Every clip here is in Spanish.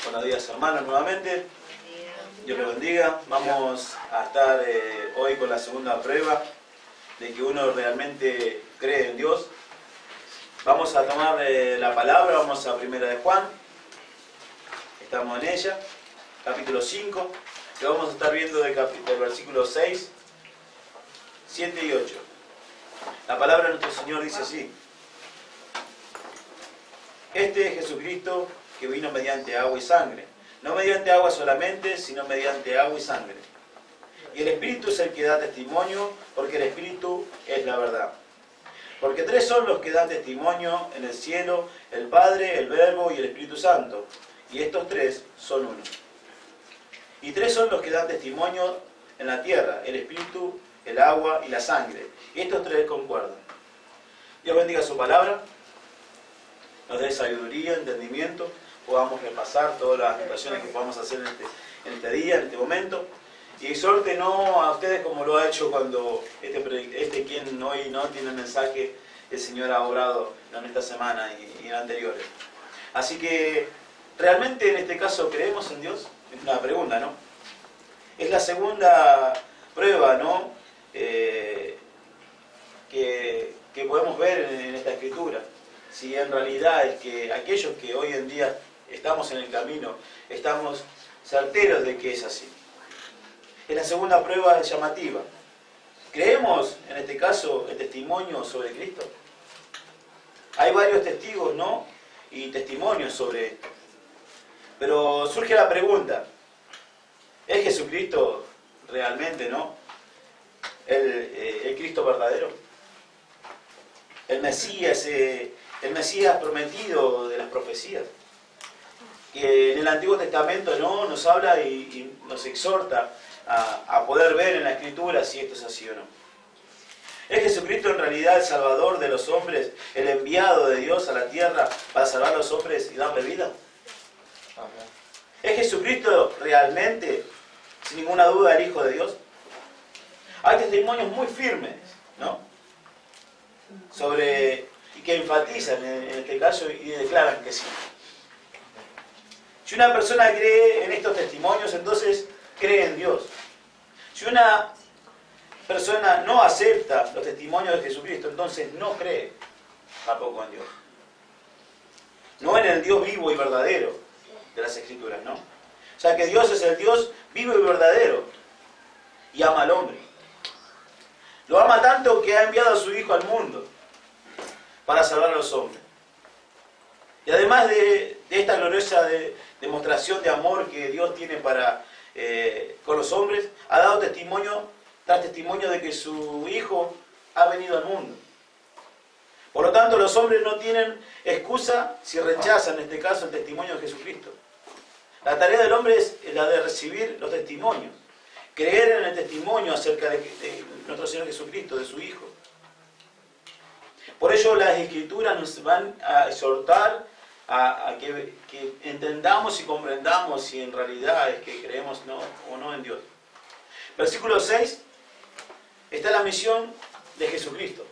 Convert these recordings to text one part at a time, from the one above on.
Buenos días, hermanos, nuevamente. Dios los bendiga. Vamos a estar hoy con la segunda prueba de que uno realmente cree en Dios. Vamos a tomar la palabra, vamos a Primera de Juan. Estamos en ella, capítulo 5, que vamos a estar viendo del versículo 6, 7 y 8. La palabra de nuestro Señor dice así: Este es Jesucristo que vino mediante agua y sangre, no mediante agua solamente, sino mediante agua y sangre. Y el Espíritu es el que da testimonio, porque el Espíritu es la verdad. Porque tres son los que dan testimonio en el cielo: el Padre, el Verbo y el Espíritu Santo. Y estos tres son uno. Y tres son los que dan testimonio en la tierra: el Espíritu, el agua y la sangre. Y estos tres concuerdan. Dios bendiga su palabra, nos dé sabiduría, entendimiento, podamos repasar todas las anotaciones que podamos hacer en este día, en este momento. Y exhorte no a ustedes como lo ha hecho cuando quien hoy no tiene mensaje, el Señor ha obrado en esta semana y en anteriores. Así que, ¿realmente en este caso creemos en Dios? Es una pregunta, ¿no? Es la segunda prueba, ¿no? Que podemos ver en esta Escritura. Si en realidad es que aquellos que hoy en día estamos en el camino, estamos certeros de que es así. Es la segunda prueba llamativa. ¿Creemos, en este caso, el testimonio sobre Cristo? Hay varios testigos, ¿no? Y testimonios sobre esto. Pero surge la pregunta: ¿es Jesucristo realmente, ¿no? El Cristo verdadero? El Mesías prometido de las profecías, que en el Antiguo Testamento, ¿no?, nos habla y nos exhorta a poder ver en la Escritura si esto es así o no. ¿Es Jesucristo en realidad el Salvador de los hombres, el enviado de Dios a la tierra para salvar a los hombres y darle vida? ¿Es Jesucristo realmente, sin ninguna duda, el Hijo de Dios? Hay testimonios muy firmes, ¿no?, y que enfatizan en este caso y declaran que sí. Si una persona cree en estos testimonios, entonces cree en Dios. Si una persona no acepta los testimonios de Jesucristo, entonces no cree tampoco en Dios. No en el Dios vivo y verdadero de las Escrituras, ¿no? O sea que Dios es el Dios vivo y verdadero y ama al hombre. Lo ama tanto que ha enviado a su Hijo al mundo para salvar a los hombres. Y además de esta gloriosa demostración de amor que Dios tiene con los hombres, ha dado testimonio de que su Hijo ha venido al mundo. Por lo tanto, los hombres no tienen excusa si rechazan, en este caso, el testimonio de Jesucristo. La tarea del hombre es la de recibir los testimonios, creer en el testimonio acerca de nuestro Señor Jesucristo, de su Hijo. Por ello las Escrituras nos van a exhortar a que entendamos y comprendamos si en realidad es que creemos o no en Dios. Versículo 6 está la misión de Jesucristo.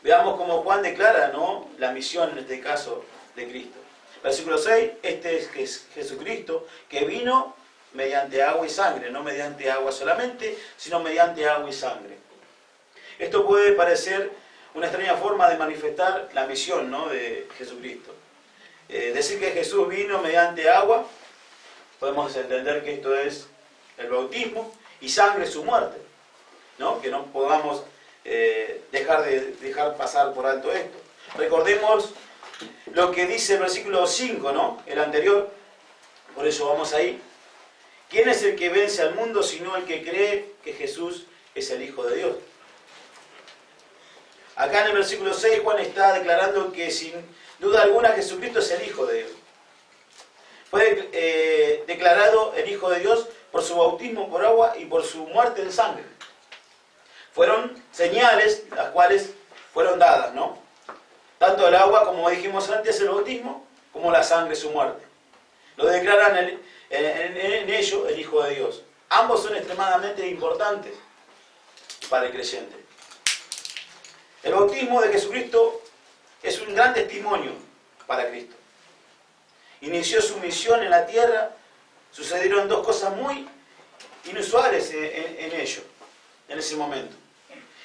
Veamos cómo Juan declara, ¿no?, la misión en este caso de Cristo. Versículo 6, este es Jesucristo que vino mediante agua y sangre, no mediante agua solamente, sino mediante agua y sangre. Esto puede parecer una extraña forma de manifestar la misión, ¿no?, de Jesucristo. Decir que Jesús vino mediante agua, podemos entender que esto es el bautismo, y sangre su muerte, ¿no? Que no podamos dejar pasar por alto esto. Recordemos lo que dice el versículo 5, ¿no?, el anterior, por eso vamos ahí. ¿Quién es el que vence al mundo sino el que cree que Jesús es el Hijo de Dios? Acá en el versículo 6 Juan está declarando que sin duda alguna Jesucristo es el Hijo de Dios. Fue declarado el Hijo de Dios por su bautismo por agua y por su muerte en sangre. Fueron señales las cuales fueron dadas, ¿no? Tanto el agua, como dijimos antes, el bautismo, como la sangre, su muerte. Lo declaran en ello el Hijo de Dios. Ambos son extremadamente importantes para el creyente. El bautismo de Jesucristo es un gran testimonio para Cristo. Y inició su misión en la tierra, sucedieron dos cosas muy inusuales en ello, en ese momento.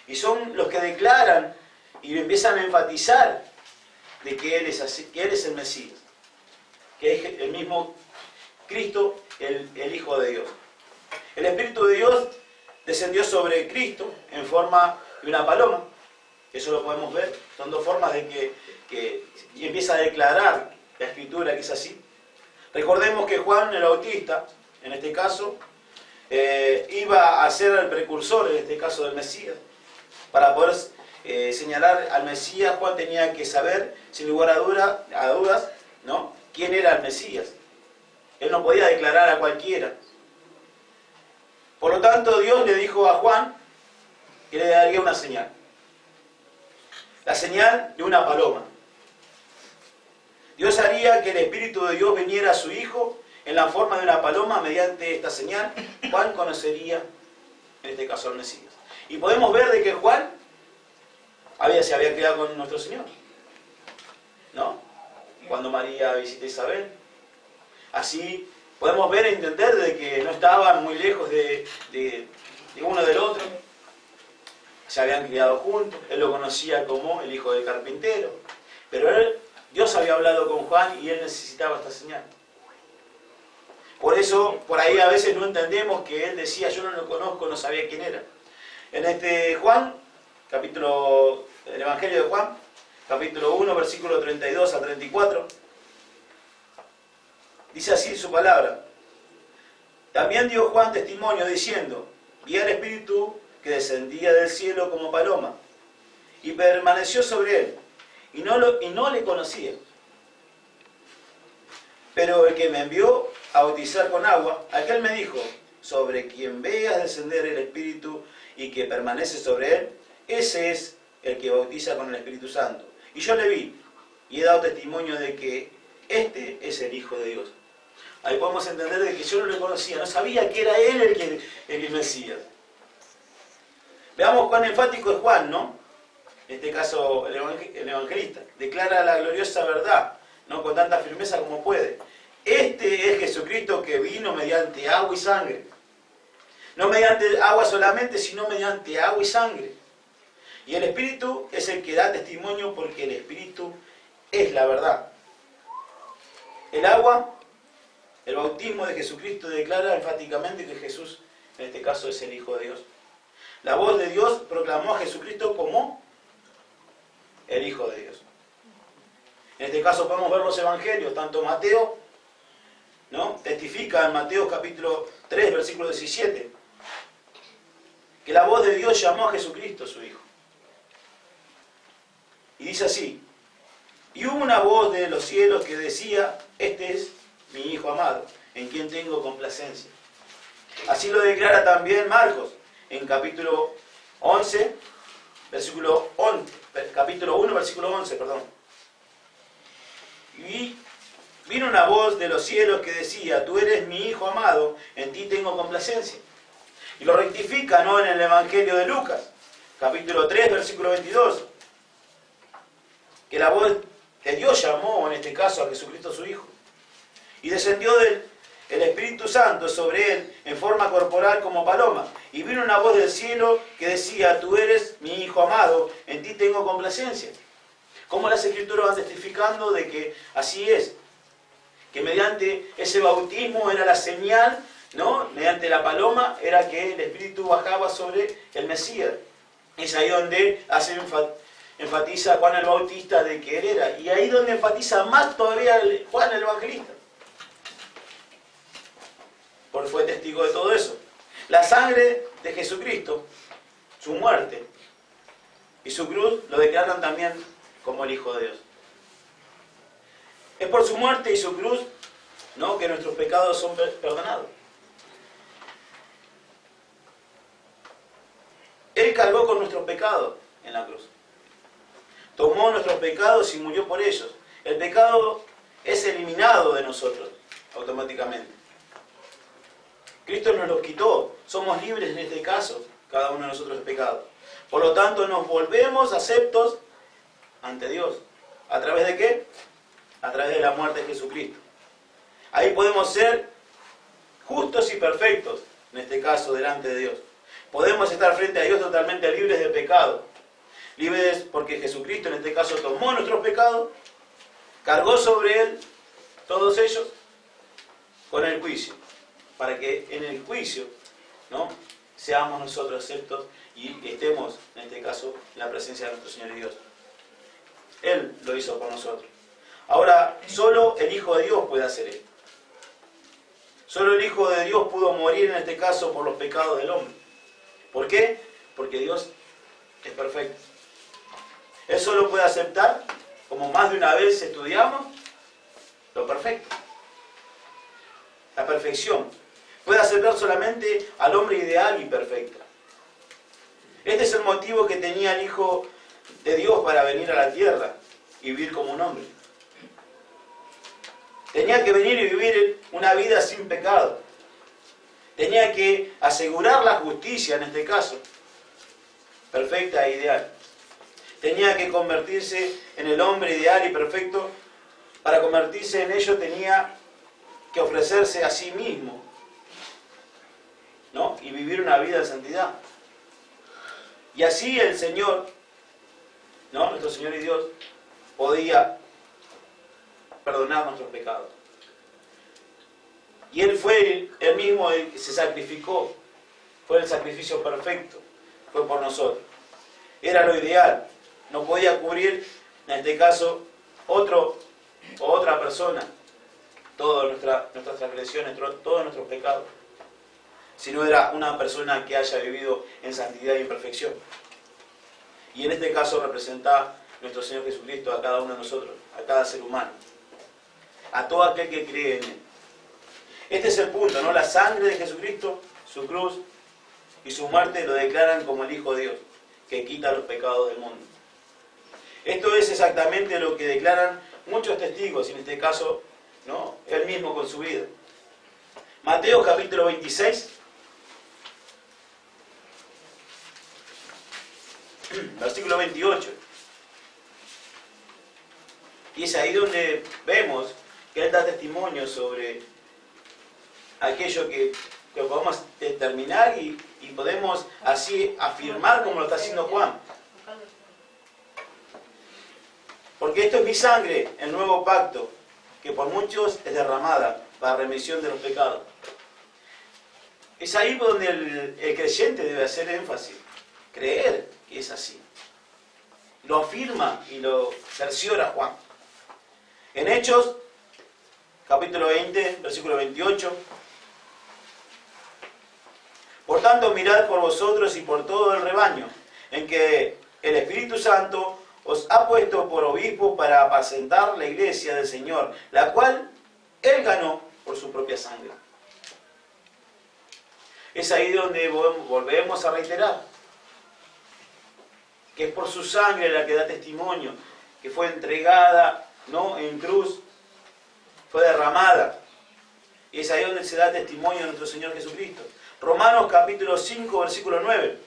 Y son los que declaran y empiezan a enfatizar de que Él es así, que Él es el Mesías, que es el mismo Cristo, el Hijo de Dios. El Espíritu de Dios descendió sobre Cristo en forma de una paloma. Eso lo podemos ver. Son dos formas de y empieza a declarar la Escritura que es así. Recordemos que Juan el Bautista, en este caso, iba a ser el precursor, en este caso, del Mesías. Para poder señalar al Mesías, Juan tenía que saber, sin lugar a dudas, ¿no?, quién era el Mesías. Él no podía declarar a cualquiera. Por lo tanto, Dios le dijo a Juan que le daría una señal. La señal de una paloma. Dios haría que el Espíritu de Dios viniera a su Hijo en la forma de una paloma. Mediante esta señal, Juan conocería, en este caso, al Mesías. Y podemos ver de que Juan se había criado con nuestro Señor, ¿no? Cuando María visita a Isabel. Así podemos ver e entender de que no estaban muy lejos de uno del otro. Se habían criado juntos. Él lo conocía como el hijo del carpintero. Pero Dios había hablado con Juan y él necesitaba esta señal. Por eso, por ahí a veces no entendemos que él decía, yo no lo conozco, no sabía quién era. En Juan, el Evangelio de Juan, capítulo 1, versículo 32 a 34, dice así su palabra. También dio Juan testimonio diciendo, vi al Espíritu que descendía del cielo como paloma, y permaneció sobre él, y no le conocía. Pero el que me envió a bautizar con agua, aquel me dijo, sobre quien veas descender el Espíritu y que permanece sobre él, ese es el que bautiza con el Espíritu Santo. Y yo le vi, y he dado testimonio de que este es el Hijo de Dios. Ahí podemos entender de que yo no lo conocía, no sabía que era él el Mesías. Veamos cuán enfático es Juan, ¿no? En este caso, el evangelista. Declara la gloriosa verdad, ¿no?, con tanta firmeza como puede. Este es Jesucristo que vino mediante agua y sangre. No mediante agua solamente, sino mediante agua y sangre. Y el Espíritu es el que da testimonio porque el Espíritu es la verdad. El agua, el bautismo de Jesucristo declara enfáticamente que Jesús, en este caso, es el Hijo de Dios. La voz de Dios proclamó a Jesucristo como el Hijo de Dios. En este caso podemos ver los evangelios, tanto Mateo, ¿no?, testifica en Mateo capítulo 3, versículo 17, que la voz de Dios llamó a Jesucristo, su Hijo. Y dice así, y hubo una voz de los cielos que decía, este es mi Hijo amado, en quien tengo complacencia. Así lo declara también Marcos, en capítulo 11, versículo 11, capítulo 1, versículo 11, perdón. Y vino una voz de los cielos que decía, tú eres mi Hijo amado, en ti tengo complacencia. Y lo rectifica, ¿no?, en el Evangelio de Lucas, capítulo 3, versículo 22. Que la voz de Dios llamó, en este caso, a Jesucristo su Hijo. Y descendió el Espíritu Santo sobre él en forma corporal como paloma. Y vino una voz del cielo que decía, tú eres mi Hijo amado, en ti tengo complacencia. Como las Escrituras van testificando de que así es. Que mediante ese bautismo era la señal, ¿no?, mediante la paloma, era que el Espíritu bajaba sobre el Mesías. Es ahí donde enfatiza Juan el Bautista de que él era. Y ahí donde enfatiza más todavía Juan el Evangelista. Porque fue testigo de todo eso. La sangre de Jesucristo, su muerte y su cruz lo declaran también como el Hijo de Dios. Es por su muerte y su cruz, ¿no?, que nuestros pecados son perdonados. Él cargó con nuestros pecados en la cruz. Tomó nuestros pecados y murió por ellos. El pecado es eliminado de nosotros automáticamente. Cristo nos los quitó. Somos libres en este caso, cada uno de nosotros, de pecado. Por lo tanto, nos volvemos aceptos ante Dios. ¿A través de qué? A través de la muerte de Jesucristo. Ahí podemos ser justos y perfectos, en este caso, delante de Dios. Podemos estar frente a Dios totalmente libres de pecado. Libres porque Jesucristo, en este caso, tomó nuestros pecados, cargó sobre Él todos ellos, con el juicio. Para que en el juicio, ¿no?, seamos nosotros aceptos y estemos, en este caso, en la presencia de nuestro Señor y Dios. Él lo hizo por nosotros. Ahora, solo el Hijo de Dios puede hacer esto. Solo el Hijo de Dios pudo morir, en este caso, por los pecados del hombre. ¿Por qué? Porque Dios es perfecto. Él solo puede aceptar, como más de una vez estudiamos, lo perfecto. La perfección. Puede aceptar solamente al hombre ideal y perfecto. Este es el motivo que tenía el Hijo de Dios para venir a la tierra y vivir como un hombre. Tenía que venir y vivir una vida sin pecado. Tenía que asegurar la justicia, en este caso, perfecta e ideal. Tenía que convertirse en el hombre ideal y perfecto. Para convertirse en ello tenía que ofrecerse a sí mismo, ¿no?, y vivir una vida de santidad. Y así el Señor, ¿no?, nuestro Señor y Dios, podía perdonar nuestros pecados. Y Él fue el mismo el que se sacrificó. Fue el sacrificio perfecto. Fue por nosotros. Era lo ideal. No podía cubrir, en este caso, otro o otra persona todas nuestras transgresiones, todos nuestros pecados. Si no era una persona que haya vivido en santidad y en perfección. Y en este caso representa nuestro Señor Jesucristo a cada uno de nosotros, a cada ser humano, a todo aquel que cree en Él. Este es el punto, ¿no? La sangre de Jesucristo, su cruz y su muerte lo declaran como el Hijo de Dios, que quita los pecados del mundo. Esto es exactamente lo que declaran muchos testigos, y en este caso, ¿no?, Él mismo con su vida. Mateo capítulo 26, versículo 28. Y es ahí donde vemos que Él da testimonio sobre aquello que podemos determinar y podemos así afirmar como lo está haciendo Juan. Porque esto es mi sangre, el nuevo pacto, que por muchos es derramada para remisión de los pecados. Es ahí donde el creyente debe hacer énfasis, creer que es así. Lo afirma y lo cerciora Juan. En Hechos, capítulo 20, versículo 28. Por tanto, mirad por vosotros y por todo el rebaño, en que el Espíritu Santo os ha puesto por obispo para apacentar la iglesia del Señor, la cual Él ganó por su propia sangre. Es ahí donde volvemos a reiterar que es por su sangre la que da testimonio, que fue entregada, ¿no?, en cruz, fue derramada. Y es ahí donde se da testimonio de nuestro Señor Jesucristo. Romanos capítulo 5, versículo 9.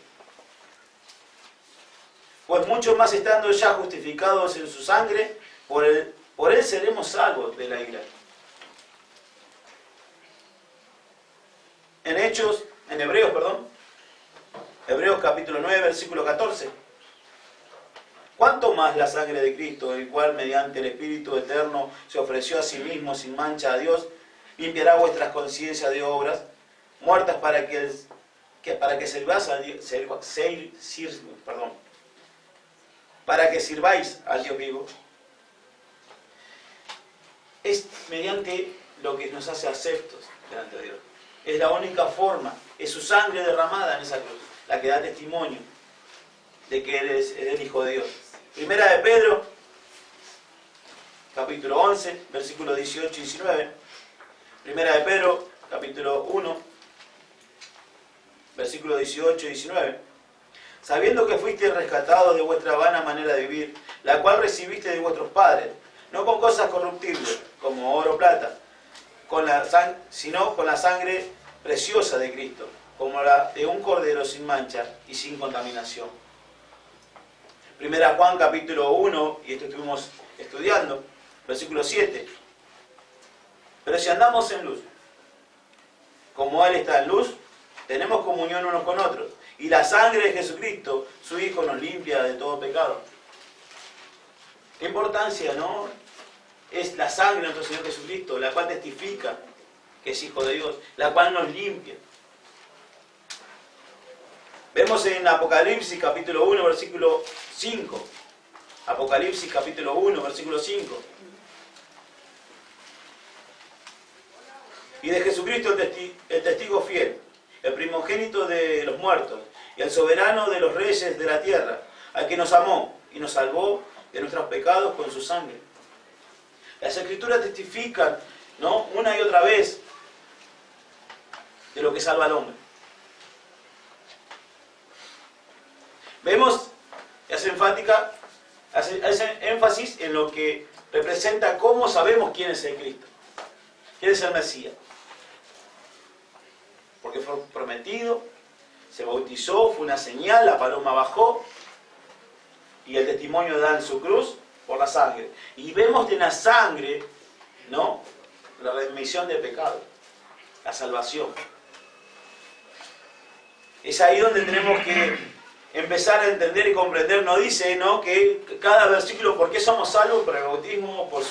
Pues mucho más estando ya justificados en su sangre, por él seremos salvos de la ira. En Hebreos capítulo 9, versículo 14. ¿Cuánto más la sangre de Cristo, el cual mediante el Espíritu Eterno se ofreció a sí mismo sin mancha a Dios, limpiará vuestras conciencias de obras muertas para que sirváis al Dios vivo? Es mediante lo que nos hace aceptos delante de Dios. Es la única forma, es su sangre derramada en esa cruz, la que da testimonio de que Él es el Hijo de Dios. Primera de Pedro, capítulo 11, versículos 18 y 19. Primera de Pedro, capítulo 1, versículos 18 y 19. Sabiendo que fuisteis rescatados de vuestra vana manera de vivir, la cual recibiste de vuestros padres, no con cosas corruptibles, como oro o plata, sino con la sangre preciosa de Cristo, como la de un cordero sin mancha y sin contaminación. Primera Juan capítulo 1, y esto estuvimos estudiando, versículo 7. Pero si andamos en luz, como Él está en luz, tenemos comunión unos con otros. Y la sangre de Jesucristo, su Hijo, nos limpia de todo pecado. ¿Qué importancia, no? Es la sangre de nuestro Señor Jesucristo, la cual testifica que es Hijo de Dios, la cual nos limpia. Vemos en Apocalipsis capítulo 1, versículo 5. Apocalipsis capítulo 1, versículo 5. Y de Jesucristo el testigo fiel, el primogénito de los muertos, y el soberano de los reyes de la tierra, al que nos amó y nos salvó de nuestros pecados con su sangre. Las Escrituras testifican, ¿no?, una y otra vez de lo que salva al hombre. Vemos, hace énfasis en lo que representa cómo sabemos quién es el Cristo, quién es el Mesías. Porque fue prometido, se bautizó, fue una señal, la paloma bajó, y el testimonio da en su cruz por la sangre. Y vemos en la sangre, ¿no?, la remisión de pecado, la salvación. Es ahí donde tenemos que empezar a entender y comprender. No dice, ¿no?, que cada versículo, ¿por qué somos salvos? Por el bautismo, por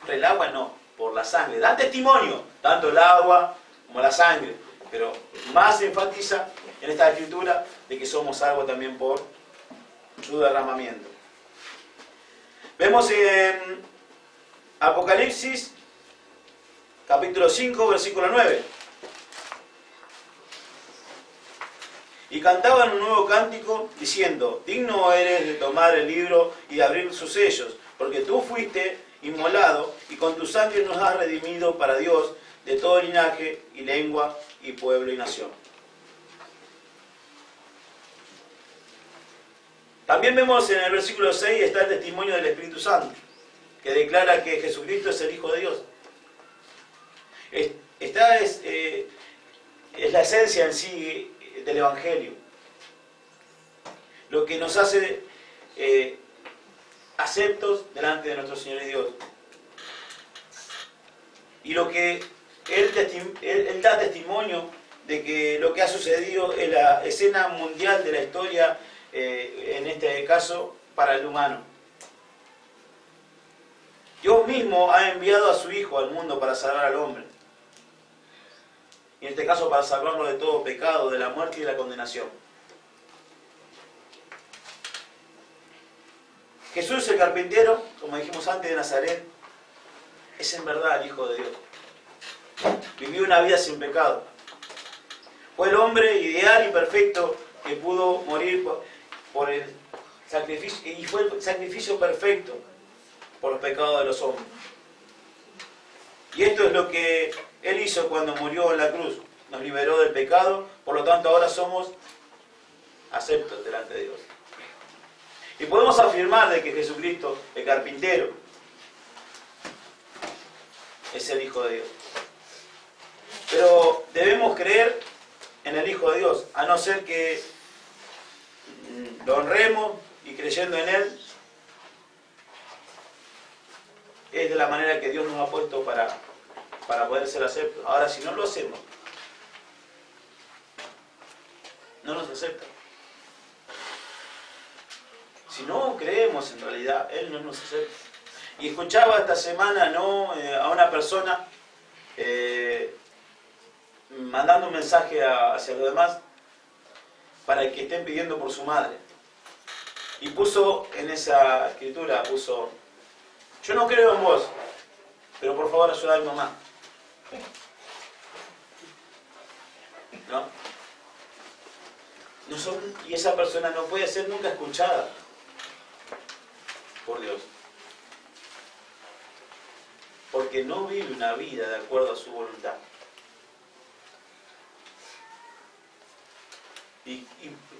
el agua, no, por la sangre. Da testimonio, tanto el agua como la sangre, pero más se enfatiza en esta escritura de que somos salvos también por su derramamiento. Vemos en Apocalipsis capítulo 5, versículo 9. Y cantaban un nuevo cántico diciendo: digno eres de tomar el libro y de abrir sus sellos, porque tú fuiste inmolado y con tu sangre nos has redimido para Dios de todo linaje y lengua y pueblo y nación. También vemos en el versículo 6 está el testimonio del Espíritu Santo, que declara que Jesucristo es el Hijo de Dios. Esta es la esencia en sí del Evangelio. Lo que nos hace aceptos delante de nuestro Señor y Dios. Y lo que Él da testimonio de que lo que ha sucedido en la escena mundial de la historia, en este caso, para el humano. Dios mismo ha enviado a su Hijo al mundo para salvar al hombre. Y en este caso para salvarlo de todo pecado, de la muerte y de la condenación. Jesús el carpintero, como dijimos antes, de Nazaret, es en verdad el Hijo de Dios. Vivió una vida sin pecado. Fue el hombre ideal y perfecto que pudo morir por el sacrificio, y fue el sacrificio perfecto por los pecados de los hombres. Y esto es lo que Él hizo cuando murió en la cruz. Nos liberó del pecado, por lo tanto ahora somos aceptos delante de Dios. Y podemos afirmar de que Jesucristo, el carpintero, es el Hijo de Dios. Pero debemos creer en el Hijo de Dios, a no ser que lo honremos y creyendo en Él, es de la manera que Dios nos ha puesto para poder ser aceptos. Ahora, si no lo hacemos, no nos acepta. Si no creemos en realidad, Él no nos acepta. Y escuchaba esta semana, ¿no?, a una persona mandando un mensaje hacia los demás para que estén pidiendo por su madre. Y puso en esa escritura, yo no creo en vos, pero por favor ayuda a mi mamá. ¿No? Y esa persona no puede ser nunca escuchada por Dios. Porque no vive una vida de acuerdo a su voluntad.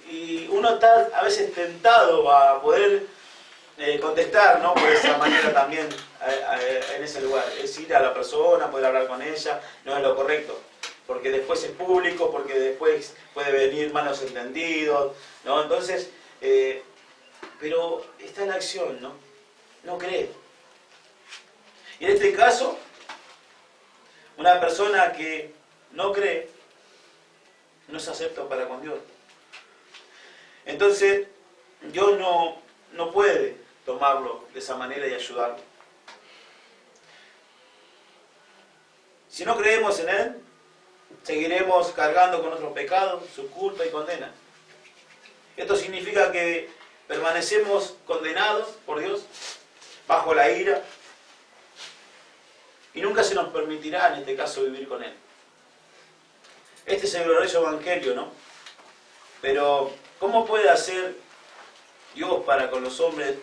Y uno está a veces tentado a poder contestar, ¿no?, por esa manera también en ese lugar. Es ir a la persona, poder hablar con ella, no es lo correcto. Porque después es público, porque después puede venir malos entendidos, ¿no? Entonces, pero está en la acción, ¿no? No cree. Y en este caso, Una persona que no cree no es acepto para con Dios. Entonces, Dios no puede tomarlo de esa manera y ayudarlo. Si no creemos en Él, seguiremos cargando con nuestros pecados, su culpa y condena. Esto significa que permanecemos condenados por Dios, bajo la ira, y nunca se nos permitirá, en este caso, vivir con Él. Este es el glorioso evangelio, ¿no? Pero, ¿cómo puede hacer Dios para con los hombres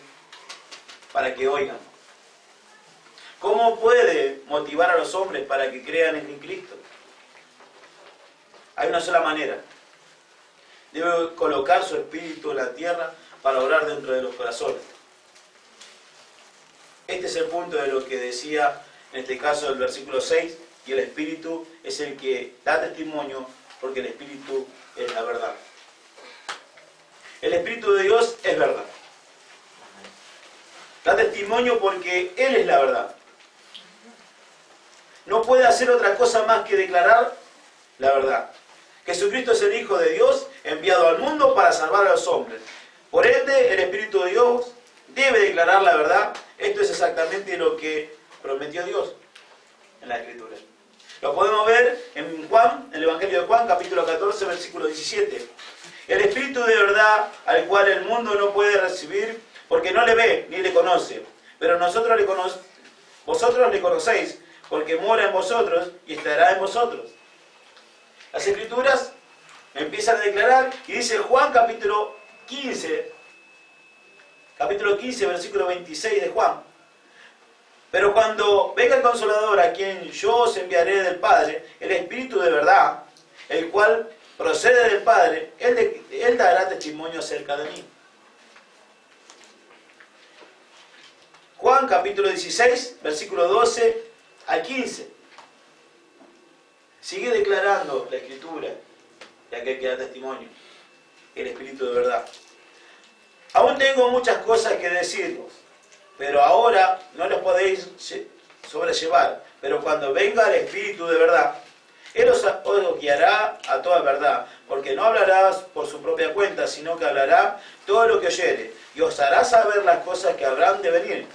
para que oigan? ¿Cómo puede motivar a los hombres para que crean en Cristo? Hay una sola manera. Debe colocar su espíritu en la tierra para obrar dentro de los corazones. Este es el punto de lo que decía, en este caso, el versículo 6, y el espíritu es el que da testimonio, porque el espíritu es la verdad. El espíritu de Dios es verdad. Da testimonio porque Él es la verdad. No puede hacer otra cosa más que declarar la verdad. Jesucristo es el Hijo de Dios, enviado al mundo para salvar a los hombres. Por ende, el Espíritu de Dios debe declarar la verdad. Esto es exactamente lo que prometió Dios en la Escritura. Lo podemos ver en Juan, en el Evangelio de Juan, capítulo 14, versículo 17. El Espíritu de verdad, al cual el mundo no puede recibir, porque no le ve ni le conoce. Pero vosotros le conocéis, porque mora en vosotros y estará en vosotros. Las Escrituras empiezan a declarar, y dice Juan capítulo 15, versículo 26 de Juan. Pero cuando venga el Consolador, a quien yo os enviaré del Padre, el Espíritu de verdad, el cual procede del Padre, Él dará testimonio acerca de mí. Juan capítulo 16, versículo 12 al 15. Sigue declarando la Escritura, ya que da testimonio, el Espíritu de verdad. Aún tengo muchas cosas que deciros, pero ahora no las podéis sobrellevar. Pero cuando venga el Espíritu de verdad, Él os guiará a toda verdad, porque no hablará por su propia cuenta, sino que hablará todo lo que oyere, y os hará saber las cosas que habrán de venir.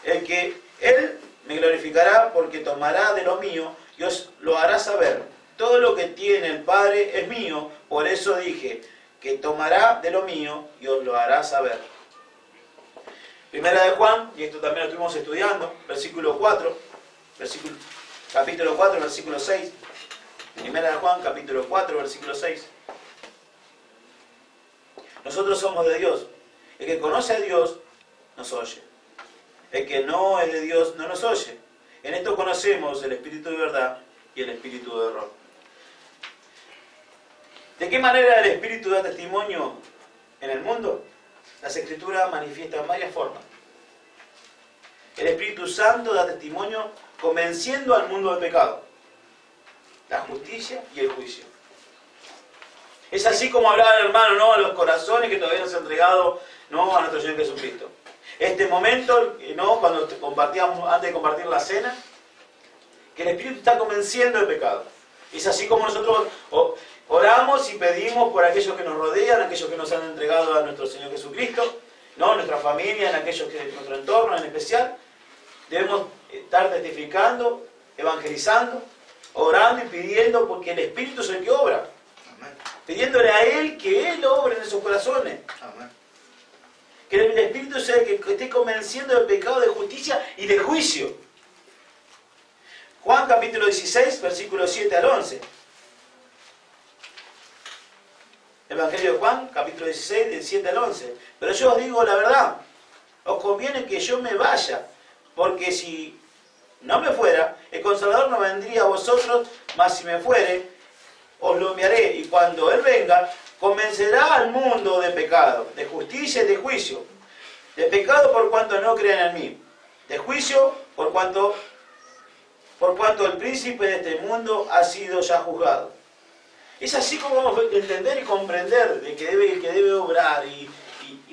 Él me glorificará, porque tomará de lo mío y os lo hará saber. Todo lo que tiene el Padre es mío, por eso dije que tomará de lo mío y os lo hará saber. Primera de Juan, y esto también lo estuvimos estudiando, capítulo 4, versículo 6. Primera de Juan, capítulo 4, versículo 6. Nosotros somos de Dios. El que conoce a Dios nos oye. El que no es de Dios no nos oye. En esto conocemos el espíritu de verdad y el espíritu de error. ¿De qué manera el espíritu da testimonio en el mundo? Las Escrituras manifiestan varias formas. El Espíritu Santo da testimonio convenciendo al mundo del pecado, la justicia y el juicio. Es así como hablaba el hermano, ¿no?, a los corazones que todavía no se han entregado, ¿no?, a nuestro Señor Jesucristo. Este momento, ¿no?, cuando compartíamos, antes de compartir la cena, que el Espíritu está convenciendo del pecado. Es así como nosotros oramos y pedimos por aquellos que nos rodean, aquellos que nos han entregado a nuestro Señor Jesucristo, ¿no?, nuestra familia, en aquellos que en nuestro entorno en especial. Debemos estar testificando, evangelizando, orando y pidiendo, porque el Espíritu es el que obra. Amén. Pidiéndole a Él que Él obre en esos corazones. Amén. Que el Espíritu sea el que esté convenciendo del pecado, de justicia y de juicio. Juan capítulo 16, versículos 7 al 11. Evangelio de Juan, capítulo 16, del 7 al 11. Pero yo os digo la verdad, os conviene que yo me vaya, porque si no me fuera, el Consolador no vendría a vosotros, mas si me fuere, os lo enviaré. Y cuando Él venga, convencerá al mundo de pecado, de justicia y de juicio. De pecado por cuanto no crean en mí. De juicio por cuanto el príncipe de este mundo ha sido ya juzgado. Es así como vamos a entender y comprender de que el que debe obrar y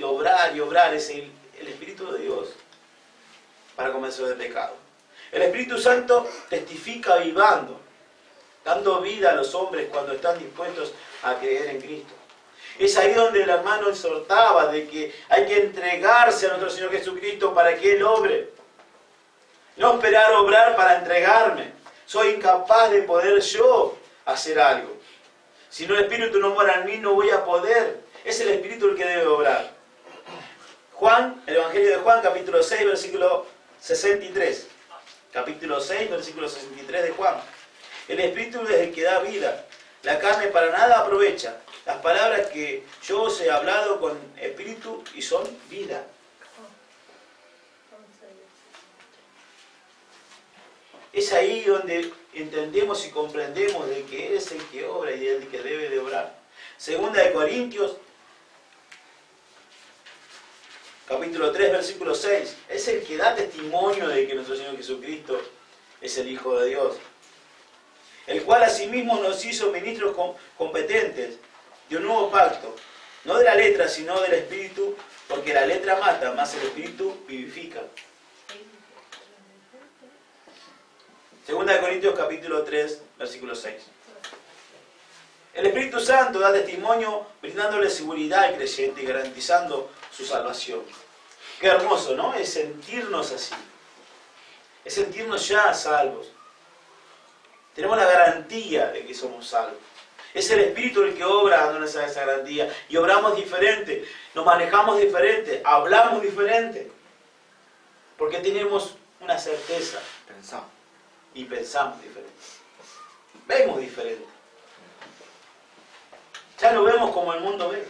obrar es el Espíritu de Dios para convencer del pecado. El Espíritu Santo testifica avivando, dando vida a los hombres cuando están dispuestos a creer en Cristo. Es ahí donde el hermano exhortaba de que hay que entregarse a nuestro Señor Jesucristo para que Él obre. No esperar obrar para entregarme. Soy incapaz de poder yo hacer algo. Si no el Espíritu no mora en mí, no voy a poder. Es el Espíritu el que debe obrar. Juan, el Evangelio de Juan, capítulo 6, versículo 63. Capítulo 6, versículo 63 de Juan. El Espíritu es el que da vida. La carne para nada aprovecha. Las palabras que yo os he hablado con Espíritu y son vida. Es ahí donde entendemos y comprendemos de que Él es el que obra y el que debe de obrar. Segunda de Corintios, capítulo 3, versículo 6. Es el que da testimonio de que nuestro Señor Jesucristo es el Hijo de Dios. El cual asimismo nos hizo ministros competentes de un nuevo pacto. No de la letra, sino del Espíritu, porque la letra mata, mas el Espíritu vivifica. Segunda de Corintios capítulo 3, versículo 6. El Espíritu Santo da testimonio brindándole seguridad al creyente y garantizando su salvación. Qué hermoso, ¿no? Es sentirnos así. Es sentirnos ya salvos. Tenemos la garantía de que somos salvos. Es el Espíritu el que obra dándonos esa garantía. Y obramos diferente, nos manejamos diferente, hablamos diferente. Porque tenemos una certeza. Y pensamos diferente. Vemos diferente. Ya no vemos como el mundo ve.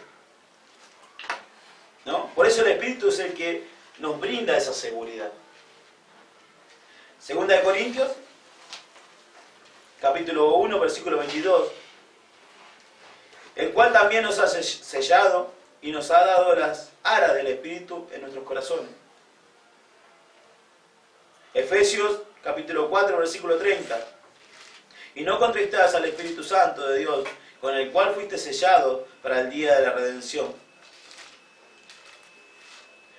¿No? Por eso el Espíritu es el que nos brinda esa seguridad. Segunda de Corintios, capítulo 1, versículo 22. El cual también nos ha sellado y nos ha dado las aras del Espíritu en nuestros corazones. Efesios capítulo 4, versículo 30. Y no contristas al Espíritu Santo de Dios, con el cual fuiste sellado para el día de la redención.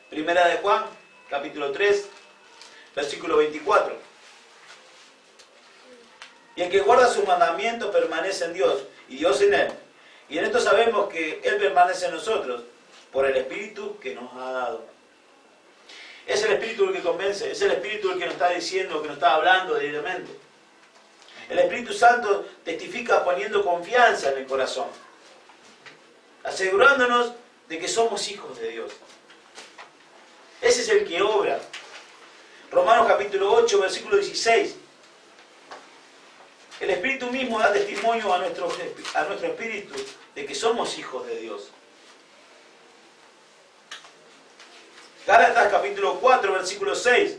Primera de Juan, capítulo 3, versículo 24. Y el que guarda sus mandamientos permanece en Dios, y Dios en él. Y en esto sabemos que Él permanece en nosotros, por el Espíritu que nos ha dado. Es el Espíritu el que convence, es el Espíritu el que nos está diciendo, que nos está hablando directamente. El Espíritu Santo testifica poniendo confianza en el corazón, asegurándonos de que somos hijos de Dios. Ese es el que obra. Romanos capítulo 8, versículo 16. El Espíritu mismo da testimonio a nuestro espíritu de que somos hijos de Dios. Gálatas capítulo 4, versículo 6.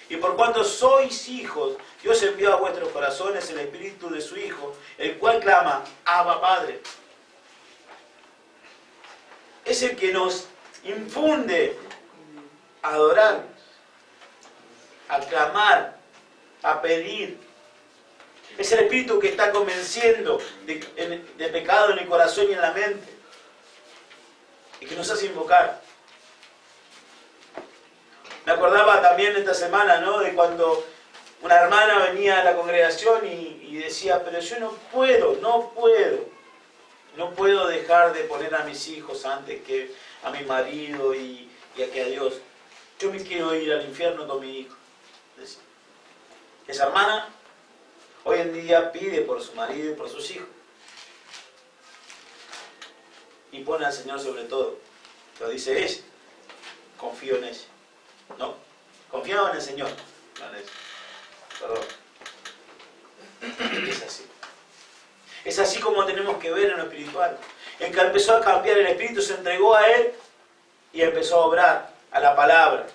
Y por cuanto sois hijos, Dios envió a vuestros corazones el Espíritu de su Hijo, el cual clama, Abba Padre. Es el que nos infunde a adorar, a clamar, a pedir. Es el Espíritu que está convenciendo de pecado en el corazón y en la mente. Y que nos hace invocar. Me acordaba también esta semana, ¿no?, de cuando una hermana venía a la congregación y decía, pero yo no puedo dejar de poner a mis hijos antes que a mi marido y a Dios. Yo me quiero ir al infierno con mi hijo. Decía. Esa hermana hoy en día pide por su marido y por sus hijos. Y pone al Señor sobre todo. Lo dice ella. Confío en ella. No, confiaba en el Señor. No en ella. Perdón. Es así. Es así como tenemos que ver en lo espiritual. El que empezó a cambiar el Espíritu se entregó a Él y empezó a obrar a la palabra,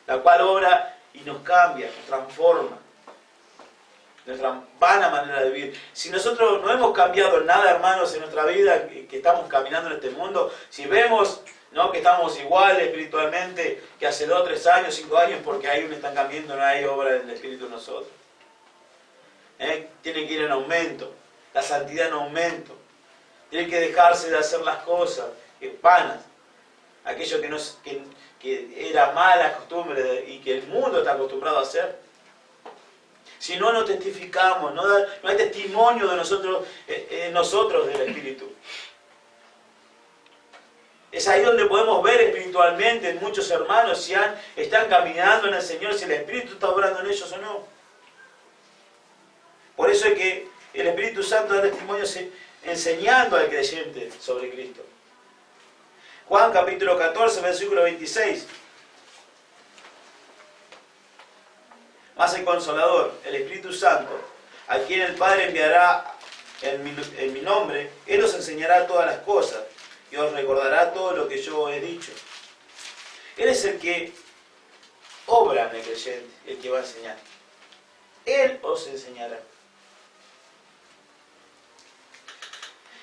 la cual obra y nos cambia, nos transforma. Nuestra vana manera de vivir. Si nosotros no hemos cambiado nada, hermanos, en nuestra vida, que estamos caminando en este mundo, si vemos, ¿no?, que estamos igual espiritualmente que hace 2, 3 años, 5 años, porque hay un estancamiento, no hay obra del Espíritu en nosotros. Tiene que ir en aumento, la santidad en aumento. Tiene que dejarse de hacer las cosas vanas. aquello que era mala costumbre y que el mundo está acostumbrado a hacer. Si no testificamos, no hay testimonio de nosotros del Espíritu. Es ahí donde podemos ver espiritualmente en muchos hermanos si están caminando en el Señor, si el Espíritu está obrando en ellos o no. Por eso es que el Espíritu Santo da testimonio enseñando al creyente sobre Cristo. Juan capítulo 14, versículo 26. Mas el Consolador, el Espíritu Santo, a quien el Padre enviará en mi nombre, Él os enseñará todas las cosas y os recordará todo lo que yo he dicho. Él es el que obra en el creyente, el que va a enseñar. Él os enseñará.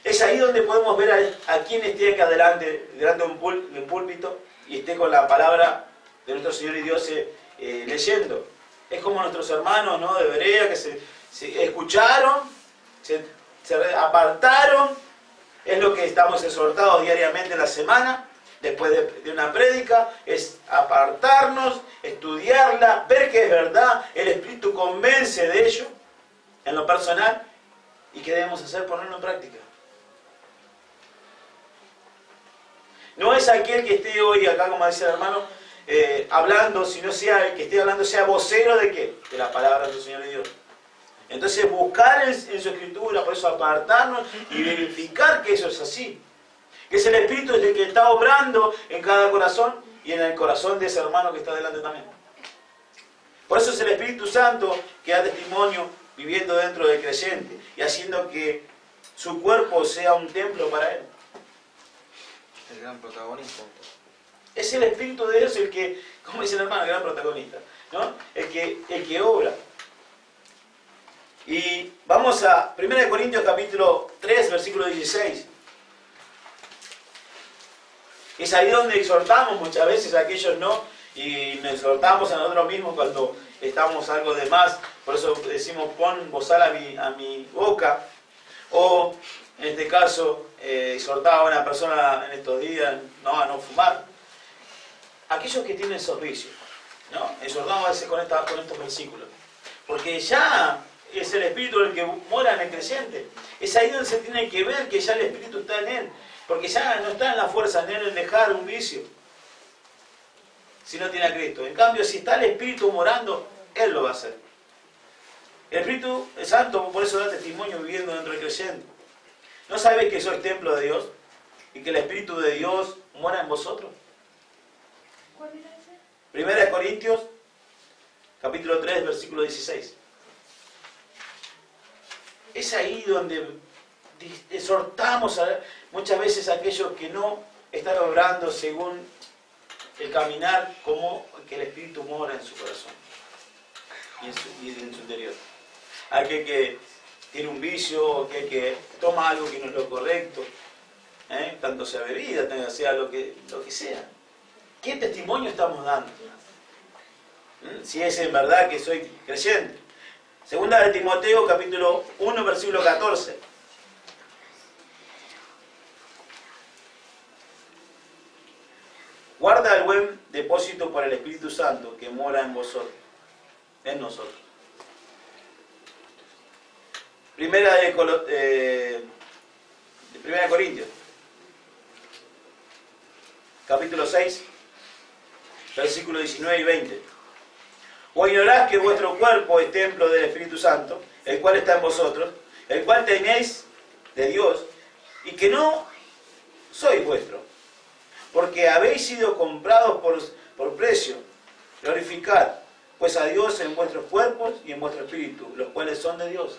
Es ahí donde podemos ver a quien esté acá delante de un púlpito y esté con la palabra de nuestro Señor y Dios leyendo. Es como nuestros hermanos, ¿no?, de Berea que se escucharon, se apartaron. Es lo que estamos exhortados diariamente en la semana, después de una prédica, es apartarnos, estudiarla, ver que es verdad, el Espíritu convence de ello, en lo personal, y ¿qué debemos hacer? Ponerlo en práctica. No es aquel que esté hoy acá, como dice el hermano, hablando, sino sea el que esté hablando, sea vocero de ¿qué? De la palabra del Señor y Dios. Entonces buscar en su Escritura, por eso apartarnos y verificar que eso es así. Que es el Espíritu el que está obrando en cada corazón y en el corazón de ese hermano que está delante también. Por eso es el Espíritu Santo que da testimonio viviendo dentro del creyente y haciendo que su cuerpo sea un templo para él. El gran protagonista. Es el Espíritu de Dios el que, como dice el hermano, el gran protagonista, ¿no? El que obra. Y vamos a 1 Corintios capítulo 3, versículo 16. Es ahí donde exhortamos muchas veces a aquellos no, y nos exhortamos a nosotros mismos cuando estamos algo de más. Por eso decimos, pon bozal a mi boca. O, en este caso, exhortaba a una persona en estos días a no fumar. Aquellos que tienen esos vicios, ¿no? Exhortamos a veces con estos versículos. Porque ya es el Espíritu el que mora en el creyente. Es ahí donde se tiene que ver que ya el Espíritu está en él. Porque ya no está en la fuerza en él en dejar un vicio, si no tiene a Cristo. En cambio, si está el Espíritu morando, Él lo va a hacer. El Espíritu Santo por eso da testimonio viviendo dentro del creyente. ¿No sabéis que sois templo de Dios? Y que el Espíritu de Dios mora en vosotros. ¿Cuál era ese? 1 Corintios, capítulo 3, versículo 16. Es ahí donde exhortamos muchas veces a aquellos que no están obrando según el caminar, como que el Espíritu mora en su corazón y en su interior. Aquel que tiene un vicio, aquel que toma algo que no es lo correcto, tanto sea bebida, sea lo que sea. ¿Qué testimonio estamos dando? Si es en verdad que soy creyente. Segunda de Timoteo, capítulo 1, versículo 14. Guarda el buen depósito por el Espíritu Santo que mora en vosotros, en nosotros. Primera Corintios, capítulo 6, versículos 19 y 20. ¿O ignorás que vuestro cuerpo es templo del Espíritu Santo, el cual está en vosotros, el cual tenéis de Dios, y que no sois vuestro? Porque habéis sido comprados por precio. Glorificad pues a Dios en vuestros cuerpos y en vuestro espíritu, los cuales son de Dios.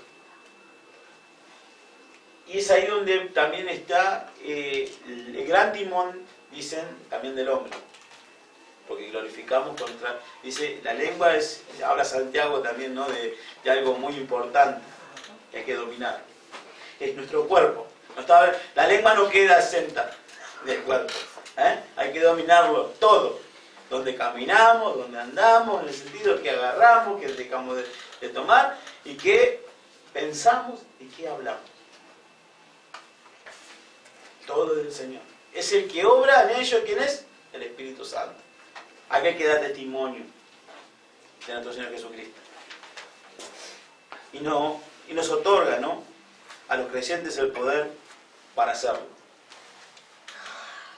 Y es ahí donde también está el gran timón, dicen, también del hombre. Porque glorificamos contra... Dice, la lengua habla Santiago también, ¿no?, de algo muy importante que hay que dominar. Es nuestro cuerpo. La lengua no queda exenta del cuerpo. Hay que dominarlo todo. Donde caminamos, donde andamos, en el sentido que agarramos, que dejamos de tomar, y que pensamos y que hablamos. Todo es del Señor. Es el que obra en ello, ¿quién es? el Espíritu Santo, aquel que da testimonio de nuestro Señor Jesucristo. Y nos otorga, ¿no?, a los creyentes el poder para hacerlo.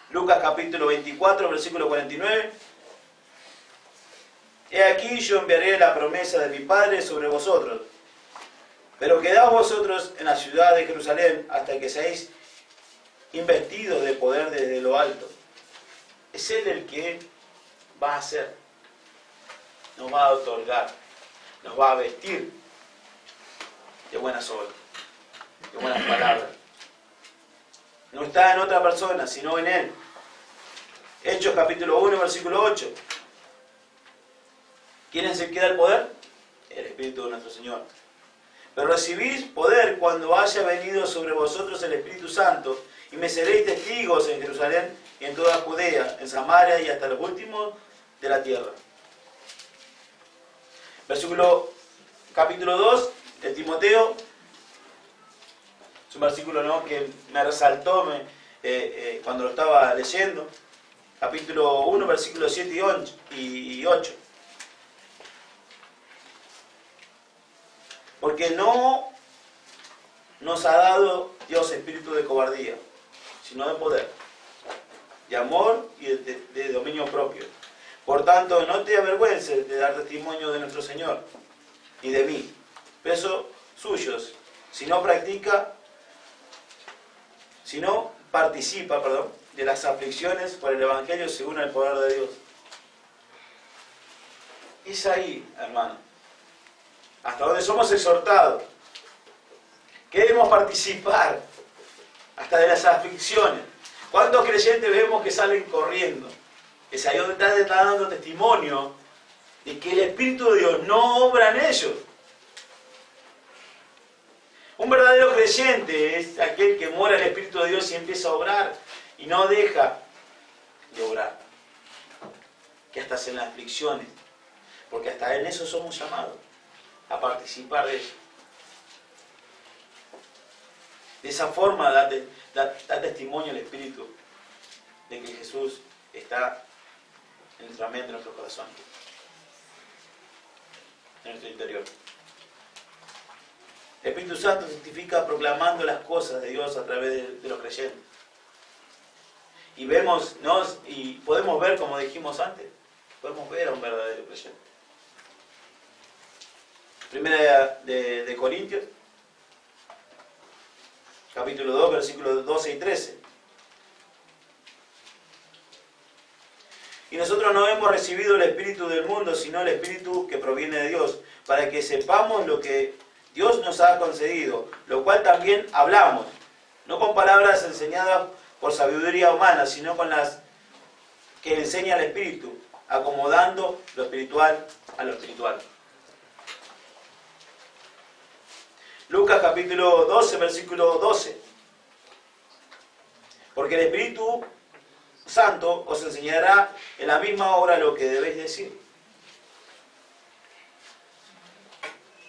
Lucas capítulo 24, versículo 49. He aquí yo enviaré la promesa de mi Padre sobre vosotros, pero quedaos vosotros en la ciudad de Jerusalén hasta que seáis investidos de poder desde lo alto. Es Él el que va a hacer, nos va a otorgar, nos va a vestir de buenas obras, de buenas palabras. No está en otra persona, sino en Él. Hechos capítulo 1, versículo 8. ¿Quién es el que da el poder? El Espíritu de nuestro Señor. Pero recibís poder cuando haya venido sobre vosotros el Espíritu Santo, y me seréis testigos en Jerusalén y en toda Judea, en Samaria y hasta los últimos de la tierra. Versículo capítulo 2 de Timoteo. Es un versículo, ¿no?, que me resaltó cuando lo estaba leyendo. Capítulo 1, versículos 7 y 8. Porque no nos ha dado Dios espíritu de cobardía, sino de poder, de amor y de dominio propio. Por tanto, no te avergüences de dar testimonio de nuestro Señor y de mí, presos suyos, si no participa de las aflicciones por el Evangelio según el poder de Dios. Es ahí, hermano, hasta donde somos exhortados. Queremos participar hasta de las aflicciones. ¿Cuántos creyentes vemos que salen corriendo? Es ahí donde está dando testimonio de que el Espíritu de Dios no obra en ellos. Un verdadero creyente es aquel que mora el Espíritu de Dios y empieza a obrar y no deja de obrar. Que hasta en las aflicciones, porque hasta en eso somos llamados, a participar de eso. De esa forma da testimonio el Espíritu de que Jesús está en nuestra mente, en nuestro corazón, en nuestro interior. El Espíritu Santo testifica proclamando las cosas de Dios a través de los creyentes. Y y podemos ver, como dijimos antes, podemos ver a un verdadero creyente. Primera de Corintios, capítulo 2, versículos 12 y 13. Y nosotros no hemos recibido el espíritu del mundo, sino el espíritu que proviene de Dios, para que sepamos lo que Dios nos ha concedido, lo cual también hablamos, no con palabras enseñadas por sabiduría humana, sino con las que enseña el Espíritu, acomodando lo espiritual a lo espiritual. Lucas capítulo 12, versículo 12. Porque el Espíritu Santo os enseñará en la misma hora lo que debéis decir.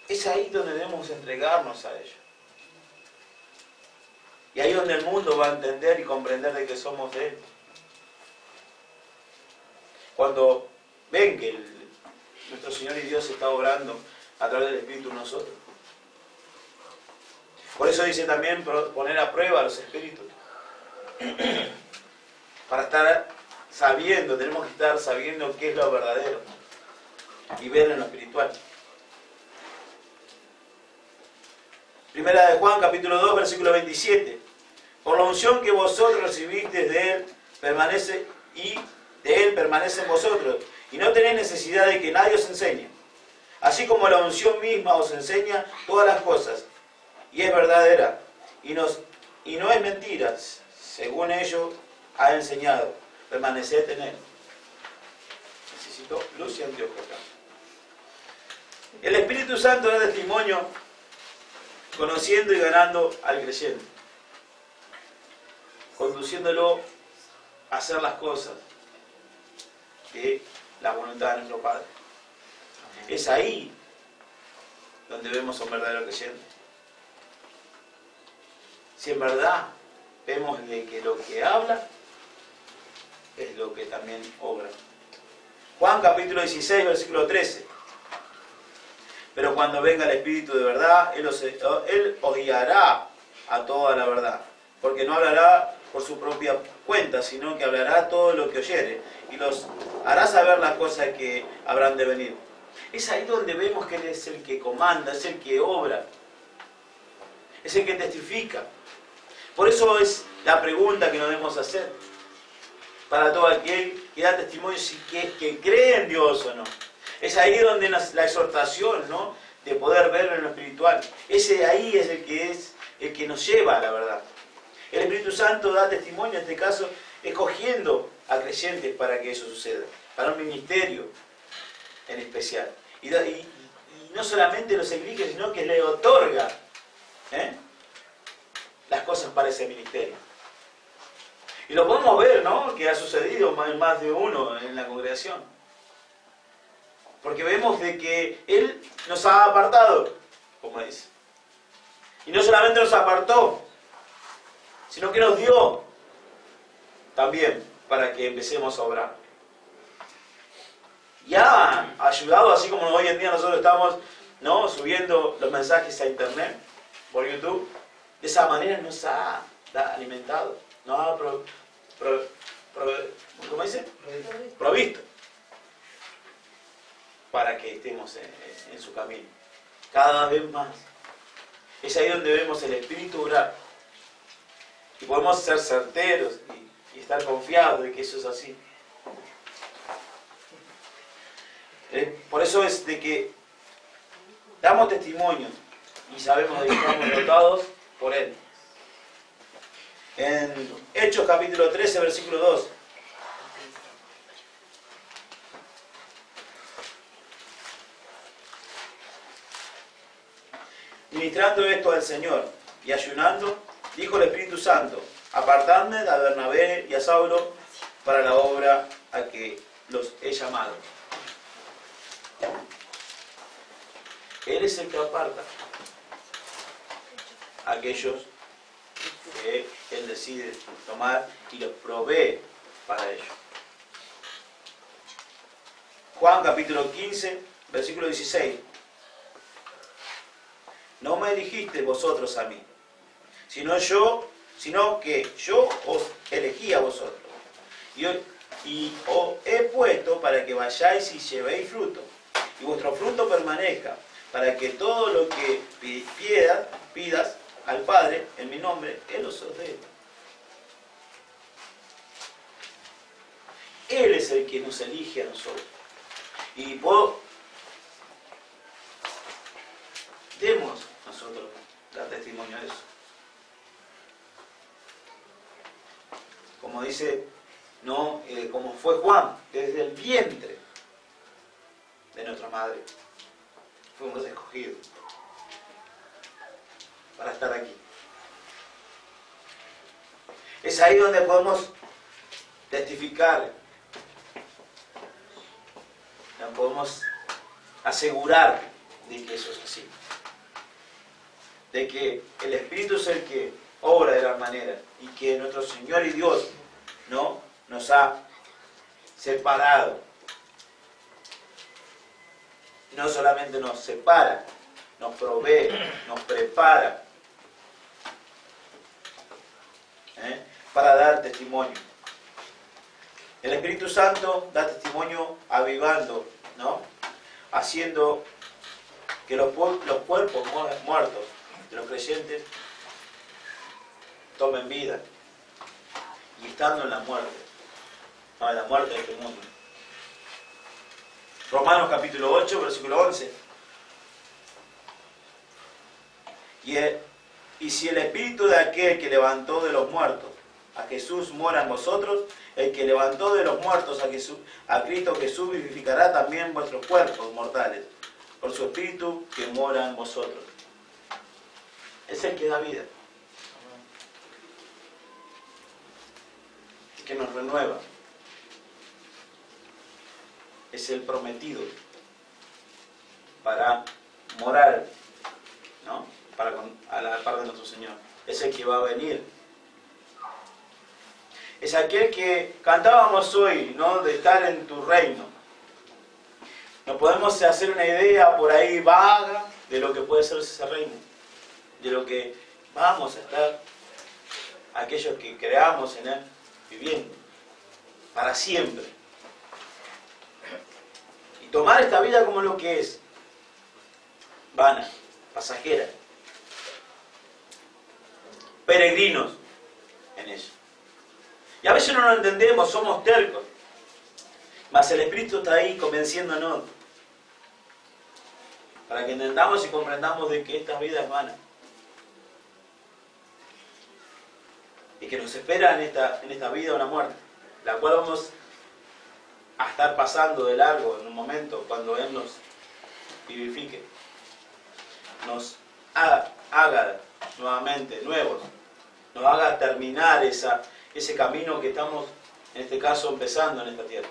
Es ahí donde debemos entregarnos a ello. Y ahí donde el mundo va a entender y comprender de que somos de Él. Cuando ven que nuestro Señor y Dios está obrando a través del Espíritu en nosotros. Por eso dice también poner a prueba a los espíritus. Para estar sabiendo, tenemos que estar sabiendo qué es lo verdadero y ver en lo espiritual. Primera de Juan, capítulo 2, versículo 27. Por la unción que vosotros recibisteis de Él, permanece en vosotros, y no tenéis necesidad de que nadie os enseñe. Así como la unción misma os enseña todas las cosas, y es verdadera, y no es mentira, según ello ha enseñado. Permaneced en Él. Necesito luz y anteojos acá. El Espíritu Santo da testimonio conociendo y ganando al creyente, conduciéndolo a hacer las cosas de la voluntad de nuestro Padre. Es ahí donde vemos a un verdadero creyente. Si en verdad vemos de que lo que habla es lo que también obra. Juan capítulo 16, versículo 13. Pero cuando venga el Espíritu de verdad, Él os guiará a toda la verdad. Porque no hablará por su propia cuenta, sino que hablará todo lo que oyere. Y los hará saber las cosas que habrán de venir. Es ahí donde vemos que Él es el que comanda, es el que obra. Es el que testifica. Por eso es la pregunta que nos debemos hacer. Para todo aquel que da testimonio, que cree en Dios o no. Es ahí donde la exhortación, ¿no?, de poder verlo en lo espiritual. Ese ahí es el que nos lleva a la verdad. El Espíritu Santo da testimonio, en este caso, escogiendo a creyentes para que eso suceda. Para un ministerio en especial. Y no solamente los elige, sino que le otorga las cosas para ese ministerio. Y lo podemos ver, ¿no?, que ha sucedido en más de uno en la congregación. Porque vemos de que Él nos ha apartado, como dice. Y no solamente nos apartó, sino que nos dio también para que empecemos a obrar. Y ha ayudado, así como hoy en día nosotros estamos, ¿no?, subiendo los mensajes a internet, por YouTube. De esa manera nos ha alimentado, nos ha ¿cómo dice? Provisto. Para que estemos en su camino. Cada vez más. Es ahí donde vemos el Espíritu obrar. Y podemos ser certeros y estar confiados de que eso es así. Por eso es de que damos testimonio y sabemos de que estamos dotados por Él. En Hechos capítulo 13, versículo 2. Ministrando esto al Señor y ayunando, dijo el Espíritu Santo: apartadme a Bernabé y a Saulo para la obra a que los he llamado. Él es el que aparta a aquellos que Él decide tomar y los provee para ello. Juan capítulo 15, versículo 16. No me eligisteis vosotros a mí, sino que yo os elegí a vosotros. Y os he puesto para que vayáis y llevéis fruto, y vuestro fruto permanezca, para que todo lo que pidas al Padre en mi nombre, Él os dé. Él es el que nos elige a nosotros. Y demos nosotros dar testimonio de eso. Como dice, no, como fue Juan, desde el vientre de nuestra madre fuimos escogidos para estar aquí. Es ahí donde podemos testificar, nos podemos asegurar de que eso es así. De que el Espíritu es el que obra de la manera y que nuestro Señor y Dios, ¿no?, nos ha separado. No solamente nos separa, nos provee, nos prepara para dar testimonio. El Espíritu Santo da testimonio avivando, ¿no?, haciendo que los cuerpos muertos de los creyentes tomen vida y estando en la muerte, no en la muerte de este mundo. Romanos capítulo 8, versículo 11. Y si el Espíritu de aquel que levantó de los muertos a Jesús mora en vosotros, el que levantó de los muertos a Cristo Jesús vivificará también vuestros cuerpos mortales por su Espíritu que mora en vosotros. Es el que da vida, el que nos renueva, es el prometido para morar, ¿no?, a la par de nuestro Señor. Es el que va a venir. Es aquel que cantábamos hoy, ¿no? De estar en tu reino. Nos podemos hacer una idea por ahí vaga de lo que puede ser ese reino. De lo que vamos a estar, aquellos que creamos en él, viviendo. Para siempre. Y tomar esta vida como lo que es. Vana, pasajera. Peregrinos en ella. Y a veces no lo entendemos, somos tercos. Mas el Espíritu está ahí convenciéndonos. Para que entendamos y comprendamos de que esta vida es vana. Y que nos espera en esta vida una muerte. La cual vamos a estar pasando de largo en un momento cuando Él nos vivifique. Nos haga nuevamente nuevos. Nos haga terminar ese camino que estamos, en este caso, empezando en esta tierra.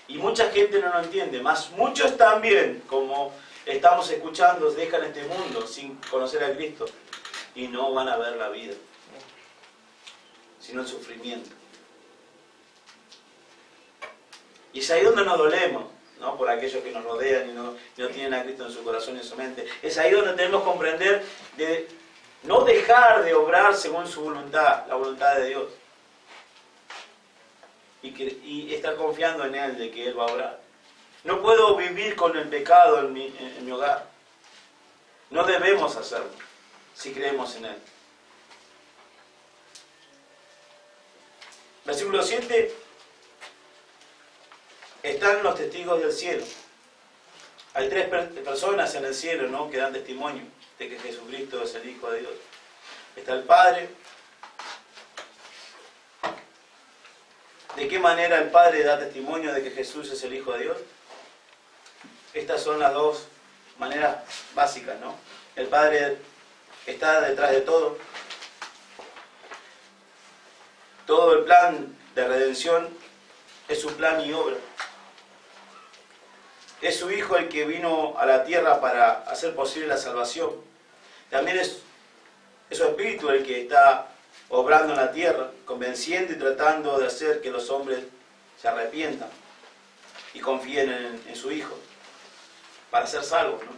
Y mucha gente no lo entiende, más muchos también, como estamos escuchando, dejan este mundo sin conocer a Cristo y no van a ver la vida, sino el sufrimiento. Y es ahí donde nos dolemos, ¿no? Por aquellos que nos rodean y no tienen a Cristo en su corazón y en su mente. Es ahí donde tenemos que comprender de no dejar de obrar según su voluntad, la voluntad de Dios. Y estar confiando en Él, de que Él va a obrar. No puedo vivir con el pecado en mi hogar. No debemos hacerlo, si creemos en Él. Versículo 7. Están los testigos del cielo. Hay 3 personas en el cielo, ¿no?, que dan testimonio de que Jesucristo es el Hijo de Dios. Está el Padre. ¿De qué manera el Padre da testimonio de que Jesús es el Hijo de Dios? Estas son las 2 maneras básicas, ¿no? El Padre está detrás de todo. Todo el plan de redención es su plan y obra. Es su Hijo el que vino a la tierra para hacer posible la salvación. También es su Espíritu el que está obrando en la tierra, convenciendo y tratando de hacer que los hombres se arrepientan y confíen en su Hijo para ser salvos, ¿no?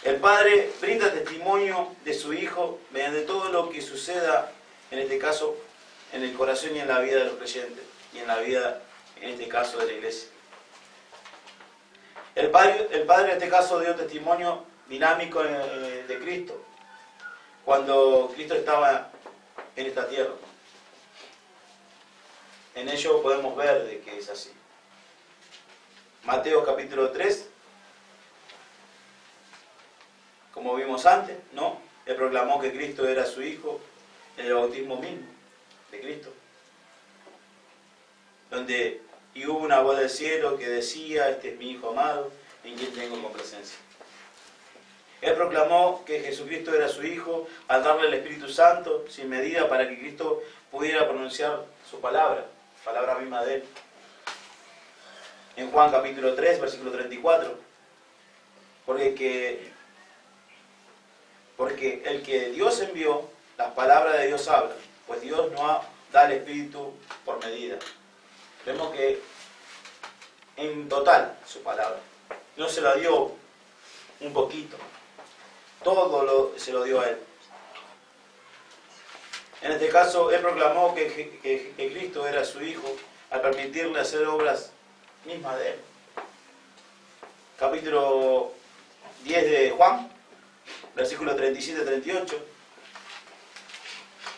El Padre brinda testimonio de su Hijo mediante todo lo que suceda, en este caso, en el corazón y en la vida de los creyentes, y en la vida, en este caso, de la iglesia. El Padre en este caso dio testimonio dinámico de Cristo, cuando Cristo estaba en esta tierra. En ello podemos ver de que es así. Mateo capítulo 3, como vimos antes, ¿no? Él proclamó que Cristo era su Hijo en el bautismo mismo de Cristo. Y hubo una voz del cielo que decía: este es mi Hijo amado, en quien tengo complacencia. Él proclamó que Jesucristo era su Hijo al darle el Espíritu Santo sin medida para que Cristo pudiera pronunciar su palabra misma de Él. En Juan capítulo 3, versículo 34. Porque el que Dios envió, las palabras de Dios hablan, pues Dios no da el Espíritu por medida. Vemos que en total su palabra. No se la dio un poquito. Todo se lo dio a Él. En este caso, Él proclamó que Cristo era su Hijo al permitirle hacer obras mismas de Él. Capítulo 10 de Juan, versículos 37-38.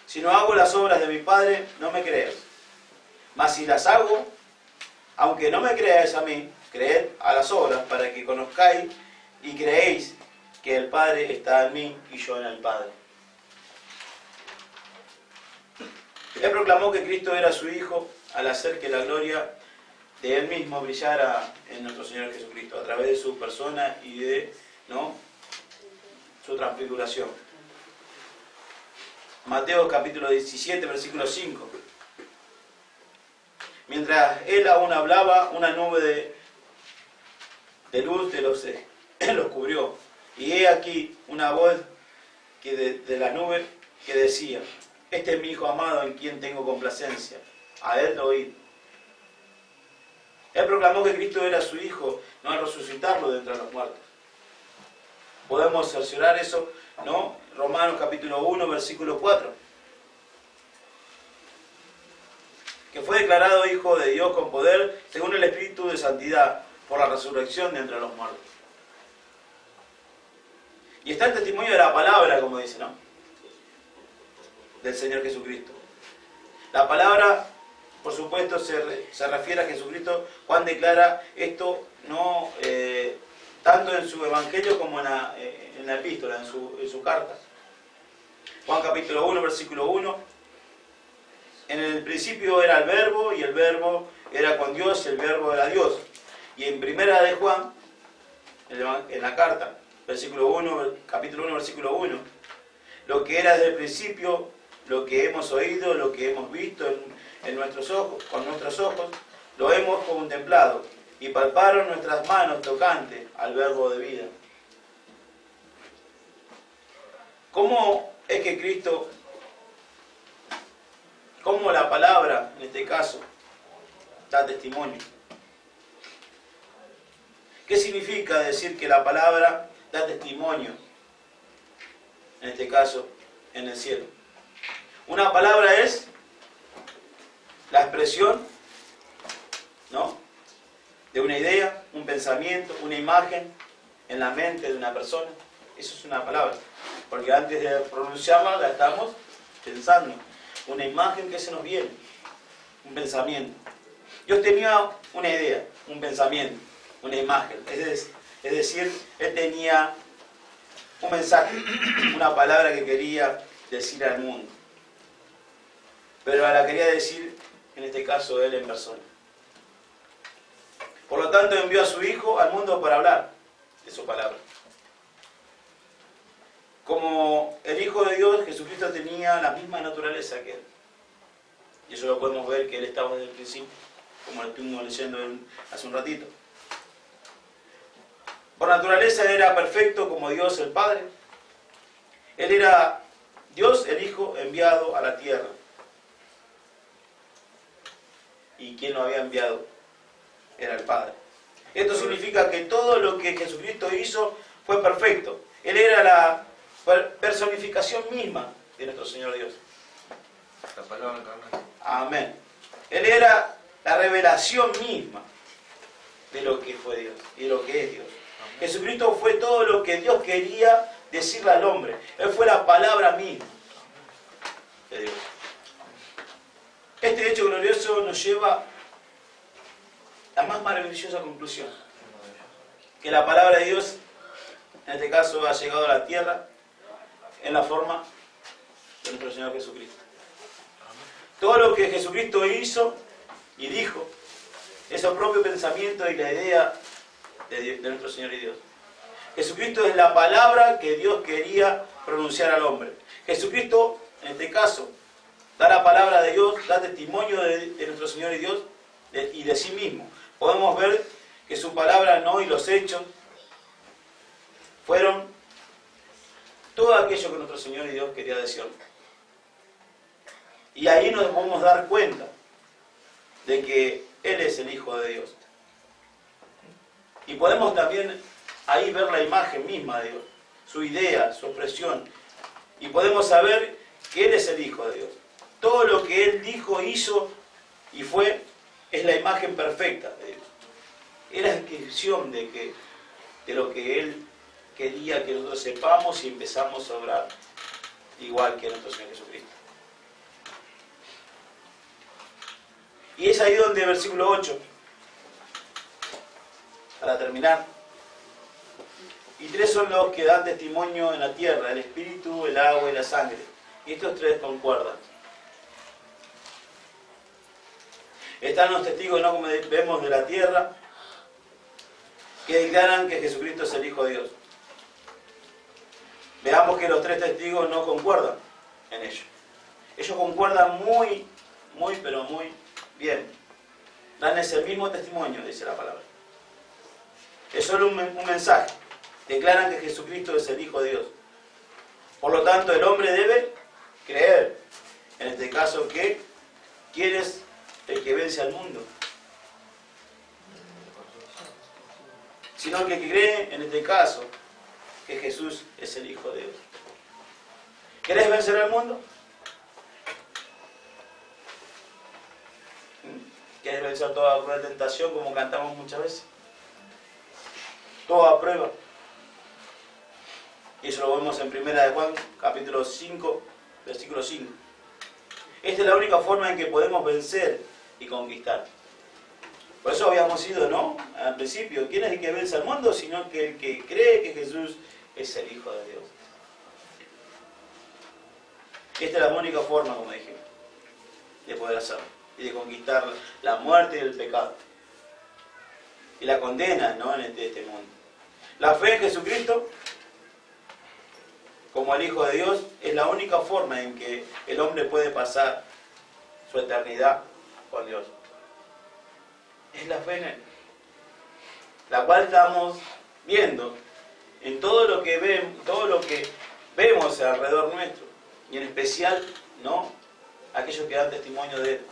Si no hago las obras de mi Padre, no me creas. Mas si las hago, aunque no me creáis a mí, creed a las obras, para que conozcáis y creéis que el Padre está en mí y yo en el Padre. Él proclamó que Cristo era su Hijo al hacer que la gloria de Él mismo brillara en nuestro Señor Jesucristo, a través de su persona y de su transfiguración. Mateo capítulo 17, versículo 5. Mientras Él aún hablaba, una nube de luz los cubrió. Y he aquí una voz que de la nube que decía: este es mi Hijo amado en quien tengo complacencia, a él oíd. Él proclamó que Cristo era su Hijo, no al resucitarlo de entre los muertos. Podemos cerciorar eso, ¿no? Romanos capítulo 1, versículo 4. Que fue declarado Hijo de Dios con poder, según el Espíritu de Santidad, por la resurrección de entre los muertos. Y está el testimonio de la palabra, como dice, ¿no? Del Señor Jesucristo. La palabra, por supuesto, se refiere a Jesucristo. Juan declara esto, ¿no? Tanto en su evangelio como en la epístola, en su carta. Juan capítulo 1, versículo 1. En el principio era el verbo, y el verbo era con Dios, y el verbo era Dios. Y en primera de Juan, en la carta, capítulo 1, versículo 1, lo que era desde el principio, lo que hemos oído, lo que hemos visto en nuestros ojos, con nuestros ojos, lo hemos contemplado, y palparon nuestras manos tocantes al verbo de vida. ¿Cómo es que Cristo, cómo la palabra, en este caso, da testimonio? ¿Qué significa decir que la palabra da testimonio, en este caso, en el cielo? Una palabra es la expresión, ¿no?, de una idea, un pensamiento, una imagen en la mente de una persona. Eso es una palabra, porque antes de pronunciarla la estamos pensando. Una imagen que se nos viene, un pensamiento. Yo tenía una idea, un pensamiento, una imagen. Es decir, él tenía un mensaje, una palabra que quería decir al mundo. Pero la quería decir, en este caso, él en persona. Por lo tanto, envió a su Hijo al mundo para hablar de su palabra. Como el Hijo de Dios, Jesucristo tenía la misma naturaleza que él. Y eso lo podemos ver que él estaba desde el principio, como lo estuvimos leyendo hace un ratito. Por naturaleza era perfecto como Dios el Padre. Él era Dios el Hijo enviado a la tierra. ¿Y quién lo había enviado? Era el Padre. Esto significa que todo lo que Jesucristo hizo fue perfecto. Él era la personificación misma de nuestro Señor Dios. La palabra encarnada. Amén. Él era la revelación misma de lo que fue Dios y de lo que es Dios. Amén. Jesucristo fue todo lo que Dios quería decirle al hombre. Él fue la palabra misma de Dios. Este hecho glorioso nos lleva a la más maravillosa conclusión: que la palabra de Dios, en este caso, ha llegado a la tierra en la forma de nuestro Señor Jesucristo. Todo lo que Jesucristo hizo y dijo, es el propio pensamiento y la idea de nuestro Señor y Dios. Jesucristo es la palabra que Dios quería pronunciar al hombre. Jesucristo, en este caso, da la palabra de Dios, da testimonio de nuestro Señor y Dios y de sí mismo. Podemos ver que su palabra no y los hechos fueron todo aquello que nuestro Señor y Dios quería decir. Y ahí nos podemos dar cuenta de que Él es el Hijo de Dios. Y podemos también ahí ver la imagen misma de Dios, su idea, su expresión. Y podemos saber que Él es el Hijo de Dios. Todo lo que Él dijo, hizo y fue, es la imagen perfecta de Dios. Es la descripción de lo que Él quería que nosotros sepamos y empezamos a obrar igual que nuestro Señor Jesucristo. Y es ahí donde, versículo 8, para terminar, y tres son los que dan testimonio en la tierra: el espíritu, el agua y la sangre. Y estos tres concuerdan. Están los testigos, ¿no?, como vemos, de la tierra, que declaran que Jesucristo es el Hijo de Dios. Veamos que los tres testigos no concuerdan en ello. Ellos concuerdan muy, pero muy bien. Dan ese mismo testimonio, dice la palabra. Es solo un mensaje. Declaran que Jesucristo es el Hijo de Dios. Por lo tanto, el hombre debe creer, en este caso, que ¿quién es el que vence al mundo? Sino que cree, en este caso, que Jesús es el Hijo de Dios. ¿Querés vencer al mundo? ¿Quieres vencer toda cruel tentación, como cantamos muchas veces? Toda prueba. Y eso lo vemos en 1 de Juan, capítulo 5, versículo 5. Esta es la única forma en que podemos vencer y conquistar. Por eso habíamos ido, ¿no? Al principio, ¿quién es el que vence al mundo? Sino que el que cree que Jesús es el Hijo de Dios. Esta es la única forma, como dije, de poder hacerlo y de conquistar la muerte y el pecado y la condena, ¿no?, en este mundo. La fe en Jesucristo como el Hijo de Dios es la única forma en que el hombre puede pasar su eternidad con Dios. Es la fe en Él, la cual estamos viendo en todo lo que vemos alrededor nuestro, y en especial, ¿no?, aquellos que dan testimonio de Él.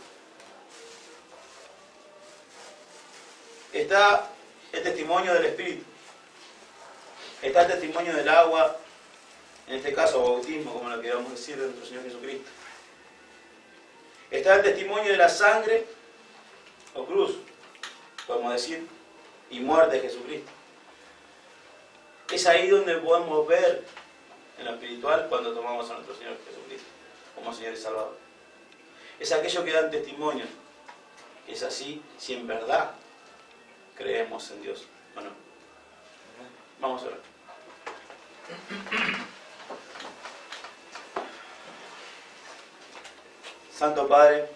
Está el testimonio del Espíritu, está el testimonio del agua, en este caso bautismo, como lo queramos decir, de nuestro Señor Jesucristo. Está el testimonio de la sangre o cruz, podemos decir, y muerte de Jesucristo. Es ahí donde podemos ver en lo espiritual cuando tomamos a nuestro Señor Jesucristo como Señor y Salvador. Es aquello que dan testimonio. Es así si en verdad creemos en Dios, ¿o no? Vamos a orar. Santo Padre,